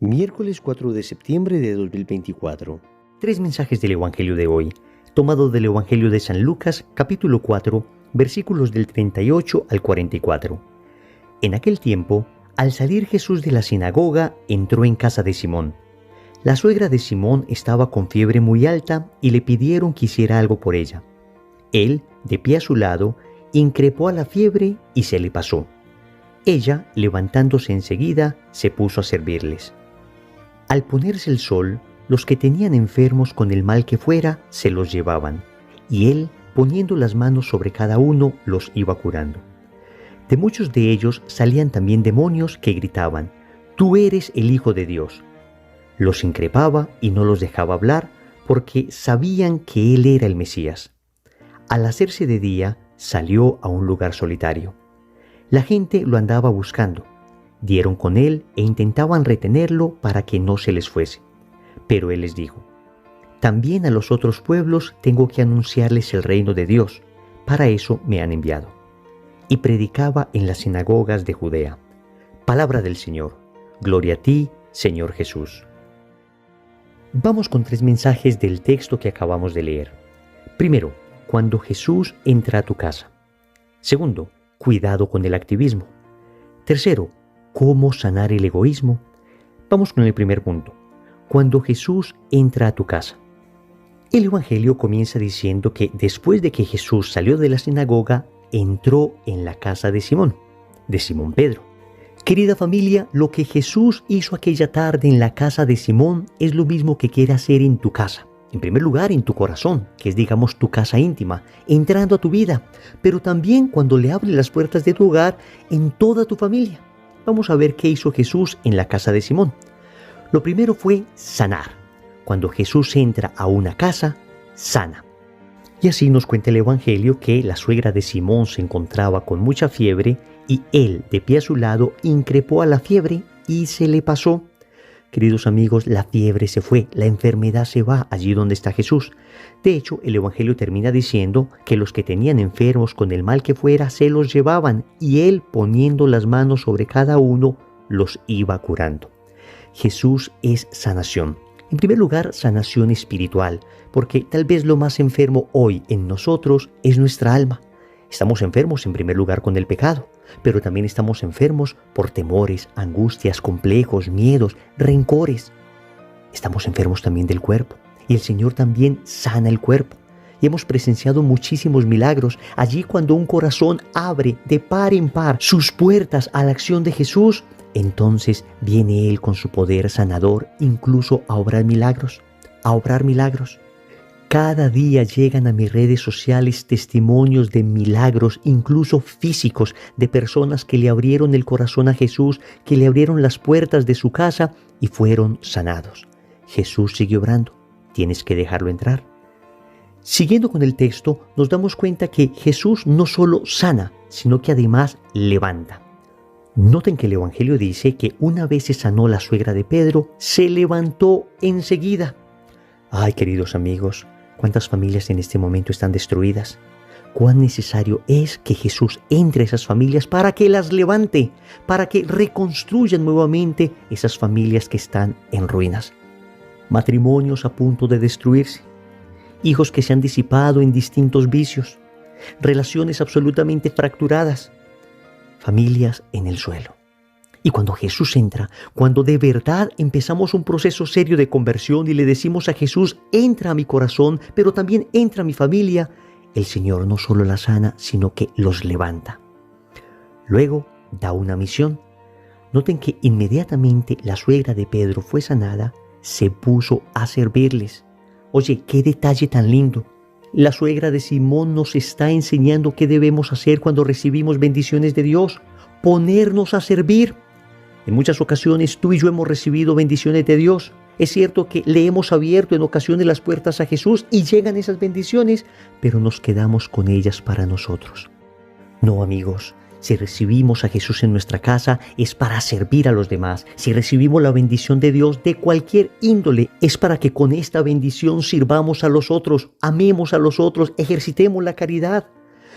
Miércoles 4 de septiembre de 2024. Tres mensajes del Evangelio de hoy, tomado del Evangelio de San Lucas, capítulo 4, versículos del 38 al 44. En aquel tiempo, al salir Jesús de la sinagoga, entró en casa de Simón. La suegra de Simón estaba con fiebre muy alta y le pidieron que hiciera algo por ella. Él, de pie a su lado, increpó a la fiebre y se le pasó. Ella, levantándose enseguida, se puso a servirles. Al ponerse el sol, los que tenían enfermos con el mal que fuera, se los llevaban, y él, poniendo las manos sobre cada uno, los iba curando. De muchos de ellos salían también demonios que gritaban: «Tú eres el Hijo de Dios». Los increpaba y no los dejaba hablar, porque sabían que él era el Mesías. Al hacerse de día, salió a un lugar solitario. La gente lo andaba buscando. Dieron con él e intentaban retenerlo para que no se les fuese. Pero él les dijo: «También a los otros pueblos tengo que anunciarles el reino de Dios. Para eso me han enviado». Y predicaba en las sinagogas de Judea. Palabra del Señor. Gloria a ti, Señor Jesús. Vamos con tres mensajes del texto que acabamos de leer. Primero, cuando Jesús entra a tu casa. Segundo, cuidado con el activismo. Tercero, cómo sanar el egoísmo. Vamos con el primer punto. Cuando Jesús entra a tu casa. El Evangelio comienza diciendo que después de que Jesús salió de la sinagoga, entró en la casa de Simón Pedro. Querida familia, lo que Jesús hizo aquella tarde en la casa de Simón es lo mismo que quiere hacer en tu casa. En primer lugar, en tu corazón, que es, digamos, tu casa íntima, entrando a tu vida, pero también cuando le abre las puertas de tu hogar, en toda tu familia. Vamos a ver qué hizo Jesús en la casa de Simón. Lo primero fue sanar. Cuando Jesús entra a una casa, sana. Y así nos cuenta el Evangelio que la suegra de Simón se encontraba con mucha fiebre y él, de pie a su lado, increpó a la fiebre y se le pasó. Queridos amigos, la fiebre se fue, la enfermedad se va allí donde está Jesús. De hecho, el Evangelio termina diciendo que los que tenían enfermos con el mal que fuera se los llevaban y él, poniendo las manos sobre cada uno, los iba curando. Jesús es sanación. En primer lugar, sanación espiritual, porque tal vez lo más enfermo hoy en nosotros es nuestra alma. Estamos enfermos en primer lugar con el pecado, pero también estamos enfermos por temores, angustias, complejos, miedos, rencores. Estamos enfermos también del cuerpo, y el Señor también sana el cuerpo. Y hemos presenciado muchísimos milagros allí cuando un corazón abre de par en par sus puertas a la acción de Jesús. Entonces viene Él con su poder sanador incluso a obrar milagros, Cada día llegan a mis redes sociales testimonios de milagros, incluso físicos, de personas que le abrieron el corazón a Jesús, que le abrieron las puertas de su casa y fueron sanados. Jesús sigue obrando, tienes que dejarlo entrar. Siguiendo con el texto, nos damos cuenta que Jesús no solo sana, sino que además levanta. Noten que el Evangelio dice que una vez se sanó la suegra de Pedro, se levantó enseguida. Ay, queridos amigos, cuántas familias en este momento están destruidas. Cuán necesario es que Jesús entre a esas familias para que las levante, para que reconstruyan nuevamente esas familias que están en ruinas. Matrimonios a punto de destruirse, hijos que se han disipado en distintos vicios, relaciones absolutamente fracturadas, familias en el suelo. Y cuando Jesús entra, cuando de verdad empezamos un proceso serio de conversión y le decimos a Jesús: entra a mi corazón, pero también entra a mi familia, el Señor no solo la sana, sino que los levanta. Luego da una misión. Noten que inmediatamente la suegra de Pedro fue sanada, se puso a servirles. Oye, qué detalle tan lindo. La suegra de Simón nos está enseñando qué debemos hacer cuando recibimos bendiciones de Dios: ponernos a servir. En muchas ocasiones tú y yo hemos recibido bendiciones de Dios. Es cierto que le hemos abierto en ocasiones las puertas a Jesús y llegan esas bendiciones, pero nos quedamos con ellas para nosotros. No, amigos, si recibimos a Jesús en nuestra casa es para servir a los demás. Si recibimos la bendición de Dios de cualquier índole, es para que con esta bendición sirvamos a los otros, amemos a los otros, ejercitemos la caridad.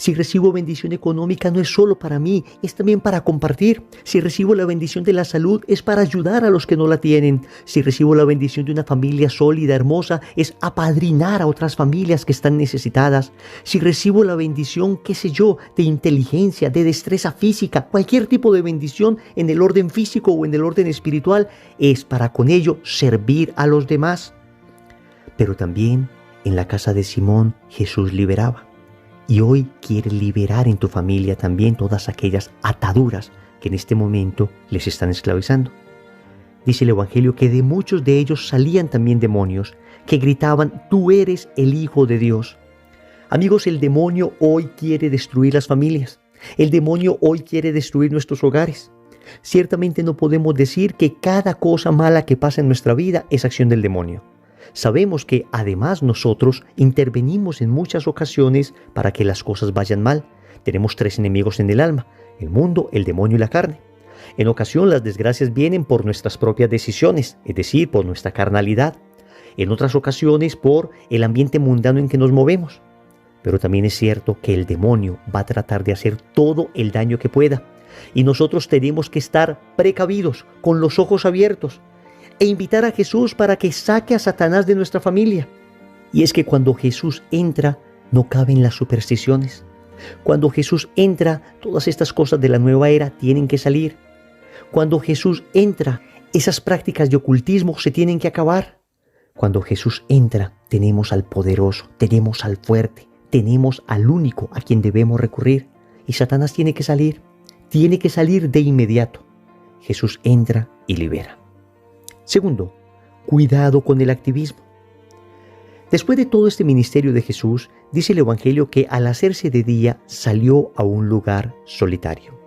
Si recibo bendición económica no es solo para mí, es también para compartir. Si recibo la bendición de la salud es para ayudar a los que no la tienen. Si recibo la bendición de una familia sólida, hermosa, es apadrinar a otras familias que están necesitadas. Si recibo la bendición, qué sé yo, de inteligencia, de destreza física, cualquier tipo de bendición en el orden físico o en el orden espiritual, es para con ello servir a los demás. Pero también en la casa de Simón Jesús liberaba. Y hoy quiere liberar en tu familia también todas aquellas ataduras que en este momento les están esclavizando. Dice el Evangelio que de muchos de ellos salían también demonios que gritaban: tú eres el Hijo de Dios. Amigos, el demonio hoy quiere destruir las familias. El demonio hoy quiere destruir nuestros hogares. Ciertamente no podemos decir que cada cosa mala que pasa en nuestra vida es acción del demonio. Sabemos que además nosotros intervenimos en muchas ocasiones para que las cosas vayan mal. Tenemos 3 enemigos en el alma: el mundo, el demonio y la carne. En ocasión las desgracias vienen por nuestras propias decisiones, es decir, por nuestra carnalidad. En otras ocasiones por el ambiente mundano en que nos movemos. Pero también es cierto que el demonio va a tratar de hacer todo el daño que pueda. Y nosotros tenemos que estar precavidos, con los ojos abiertos, e invitar a Jesús para que saque a Satanás de nuestra familia. Y es que cuando Jesús entra, no caben las supersticiones. Cuando Jesús entra, todas estas cosas de la nueva era tienen que salir. Cuando Jesús entra, esas prácticas de ocultismo se tienen que acabar. Cuando Jesús entra, tenemos al poderoso, tenemos al fuerte, tenemos al único a quien debemos recurrir. Y Satanás tiene que salir de inmediato. Jesús entra y libera. Segundo, cuidado con el activismo. Después de todo este ministerio de Jesús, dice el Evangelio que al hacerse de día salió a un lugar solitario.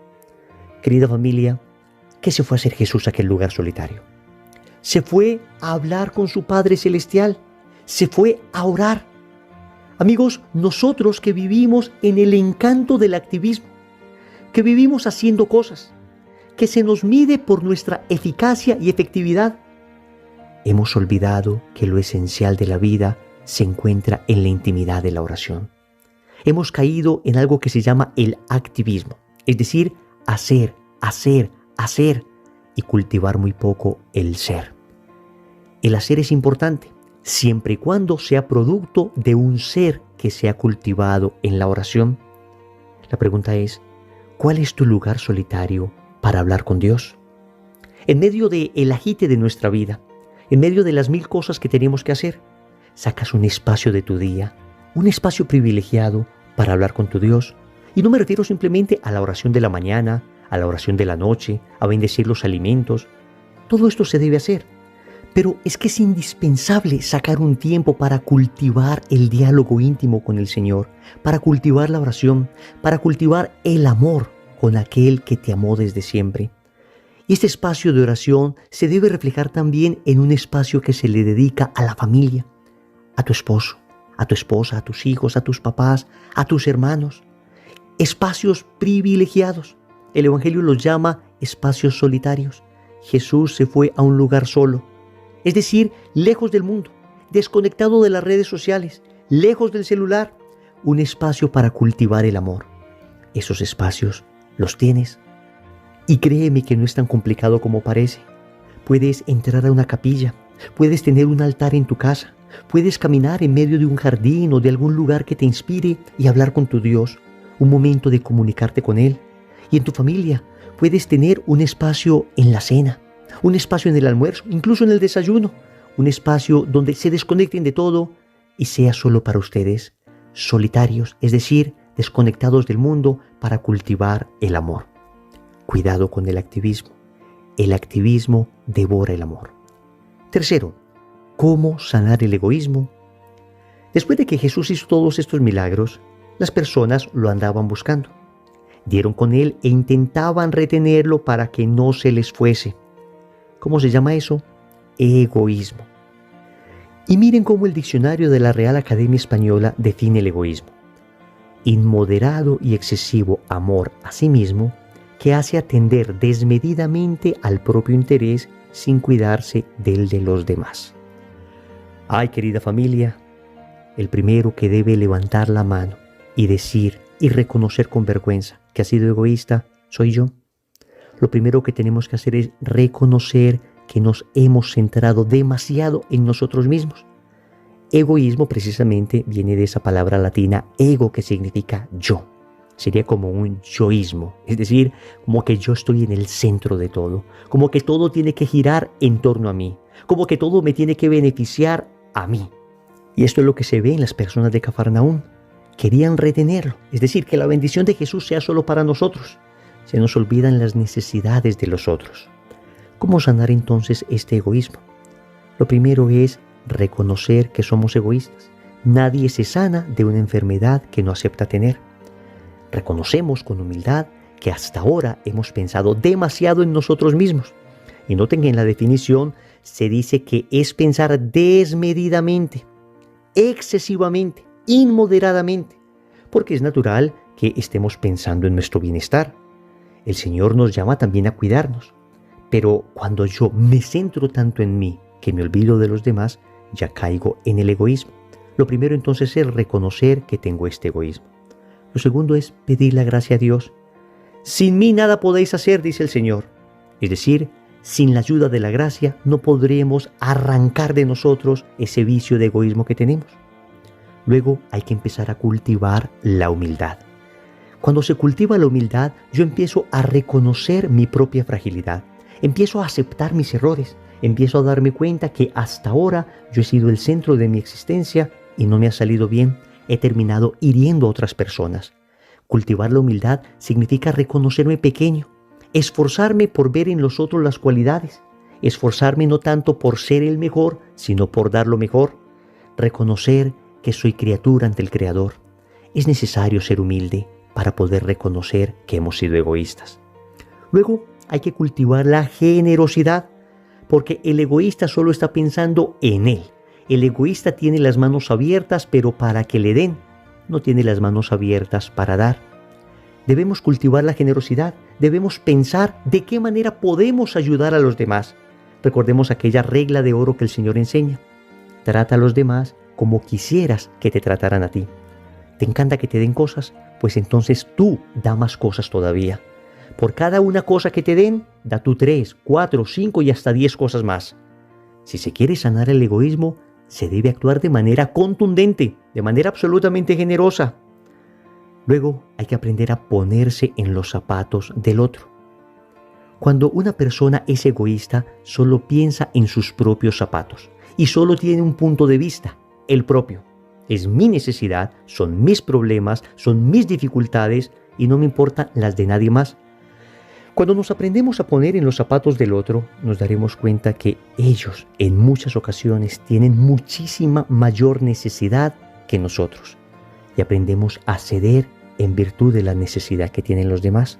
Querida familia, ¿qué se fue a hacer Jesús a aquel lugar solitario? Se fue a hablar con su Padre Celestial, se fue a orar. Amigos, nosotros que vivimos en el encanto del activismo, que vivimos haciendo cosas, que se nos mide por nuestra eficacia y efectividad, hemos olvidado que lo esencial de la vida se encuentra en la intimidad de la oración. Hemos caído en algo que se llama el activismo, es decir, hacer, y cultivar muy poco el ser. El hacer es importante, siempre y cuando sea producto de un ser que se ha cultivado en la oración. La pregunta es, ¿cuál es tu lugar solitario para hablar con Dios? En medio del agite de nuestra vida, en medio de las 1000 cosas que tenemos que hacer, sacas un espacio de tu día, un espacio privilegiado para hablar con tu Dios. Y no me refiero simplemente a la oración de la mañana, a la oración de la noche, a bendecir los alimentos. Todo esto se debe hacer. Pero es que es indispensable sacar un tiempo para cultivar el diálogo íntimo con el Señor, para cultivar la oración, para cultivar el amor con aquel que te amó desde siempre. Y este espacio de oración se debe reflejar también en un espacio que se le dedica a la familia, a tu esposo, a tu esposa, a tus hijos, a tus papás, a tus hermanos. Espacios privilegiados. El Evangelio los llama espacios solitarios. Jesús se fue a un lugar solo, es decir, lejos del mundo, desconectado de las redes sociales, lejos del celular, un espacio para cultivar el amor. Esos espacios los tienes. Y créeme que no es tan complicado como parece. Puedes entrar a una capilla, puedes tener un altar en tu casa, puedes caminar en medio de un jardín o de algún lugar que te inspire y hablar con tu Dios, un momento de comunicarte con Él. Y en tu familia puedes tener un espacio en la cena, un espacio en el almuerzo, incluso en el desayuno, un espacio donde se desconecten de todo y sea solo para ustedes, solitarios, es decir, desconectados del mundo para cultivar el amor. Cuidado con el activismo. El activismo devora el amor. Tercero, ¿cómo sanar el egoísmo? Después de que Jesús hizo todos estos milagros, las personas lo andaban buscando. Dieron con él e intentaban retenerlo para que no se les fuese. ¿Cómo se llama eso? Egoísmo. Y miren cómo el diccionario de la Real Academia Española define el egoísmo. Inmoderado y excesivo amor a sí mismo que hace atender desmedidamente al propio interés sin cuidarse del de los demás. Ay, querida familia, el primero que debe levantar la mano y decir y reconocer con vergüenza que ha sido egoísta soy yo. Lo primero que tenemos que hacer es reconocer que nos hemos centrado demasiado en nosotros mismos. Egoísmo precisamente viene de esa palabra latina ego, que significa yo. Sería como un yoísmo, es decir, como que yo estoy en el centro de todo, como que todo tiene que girar en torno a mí, como que todo me tiene que beneficiar a mí. Y esto es lo que se ve en las personas de Cafarnaúm. Querían retenerlo, es decir, que la bendición de Jesús sea solo para nosotros. Se nos olvidan las necesidades de los otros. ¿Cómo sanar entonces este egoísmo? Lo primero es reconocer que somos egoístas. Nadie se sana de una enfermedad que no acepta tener. Reconocemos con humildad que hasta ahora hemos pensado demasiado en nosotros mismos. Y noten que en la definición se dice que es pensar desmedidamente, excesivamente, inmoderadamente, porque es natural que estemos pensando en nuestro bienestar. El Señor nos llama también a cuidarnos, pero cuando yo me centro tanto en mí que me olvido de los demás, ya caigo en el egoísmo. Lo primero entonces es reconocer que tengo este egoísmo. Lo segundo es pedir la gracia a Dios. Sin mí nada podéis hacer, dice el Señor. Es decir, sin la ayuda de la gracia no podremos arrancar de nosotros ese vicio de egoísmo que tenemos. Luego hay que empezar a cultivar la humildad. Cuando se cultiva la humildad, yo empiezo a reconocer mi propia fragilidad. Empiezo a aceptar mis errores. Empiezo a darme cuenta que hasta ahora yo he sido el centro de mi existencia y no me ha salido bien. He terminado hiriendo a otras personas. Cultivar la humildad significa reconocerme pequeño, esforzarme por ver en los otros las cualidades, esforzarme no tanto por ser el mejor, sino por dar lo mejor, reconocer que soy criatura ante el Creador. Es necesario ser humilde para poder reconocer que hemos sido egoístas. Luego hay que cultivar la generosidad, porque el egoísta solo está pensando en él. El egoísta tiene las manos abiertas, pero para que le den, no tiene las manos abiertas para dar. Debemos cultivar la generosidad, debemos pensar de qué manera podemos ayudar a los demás. Recordemos aquella regla de oro que el Señor enseña. Trata a los demás como quisieras que te trataran a ti. ¿Te encanta que te den cosas? Pues entonces tú da más cosas todavía. Por cada una cosa que te den, da tú 3, 4, 5 y hasta 10 cosas más. Si se quiere sanar el egoísmo, se debe actuar de manera contundente, de manera absolutamente generosa. Luego hay que aprender a ponerse en los zapatos del otro. Cuando una persona es egoísta, solo piensa en sus propios zapatos y solo tiene un punto de vista, el propio. Es mi necesidad, son mis problemas, son mis dificultades y no me importan las de nadie más. Cuando nos aprendemos a poner en los zapatos del otro, nos daremos cuenta que ellos en muchas ocasiones tienen muchísima mayor necesidad que nosotros y aprendemos a ceder en virtud de la necesidad que tienen los demás.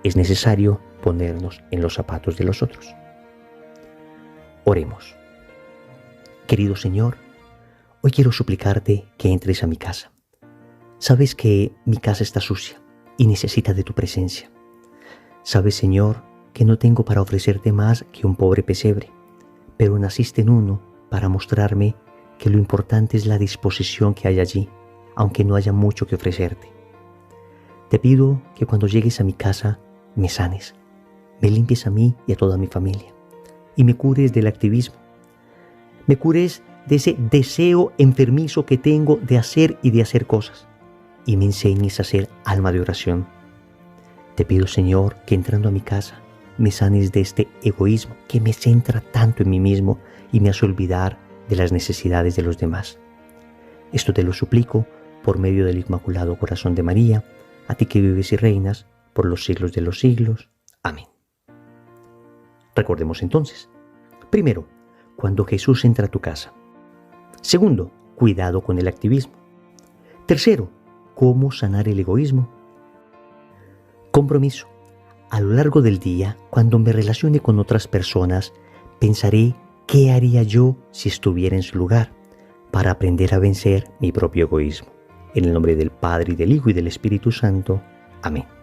Es necesario ponernos en los zapatos de los otros. Oremos. Querido Señor, hoy quiero suplicarte que entres a mi casa. Sabes que mi casa está sucia y necesita de tu presencia. Sabes, Señor, que no tengo para ofrecerte más que un pobre pesebre, pero naciste en uno para mostrarme que lo importante es la disposición que hay allí, aunque no haya mucho que ofrecerte. Te pido que cuando llegues a mi casa me sanes, me limpies a mí y a toda mi familia, y me cures del activismo. Me cures de ese deseo enfermizo que tengo de hacer y de hacer cosas, y me enseñes a ser alma de oración. Te pido, Señor, que entrando a mi casa me sanes de este egoísmo que me centra tanto en mí mismo y me hace olvidar de las necesidades de los demás. Esto te lo suplico por medio del Inmaculado Corazón de María, a ti que vives y reinas por los siglos de los siglos. Amén. Recordemos entonces. Primero, cuando Jesús entra a tu casa. Segundo, cuidado con el activismo. Tercero, cómo sanar el egoísmo. Compromiso. A lo largo del día, cuando me relacione con otras personas, pensaré qué haría yo si estuviera en su lugar para aprender a vencer mi propio egoísmo. En el nombre del Padre, y del Hijo, y del Espíritu Santo. Amén.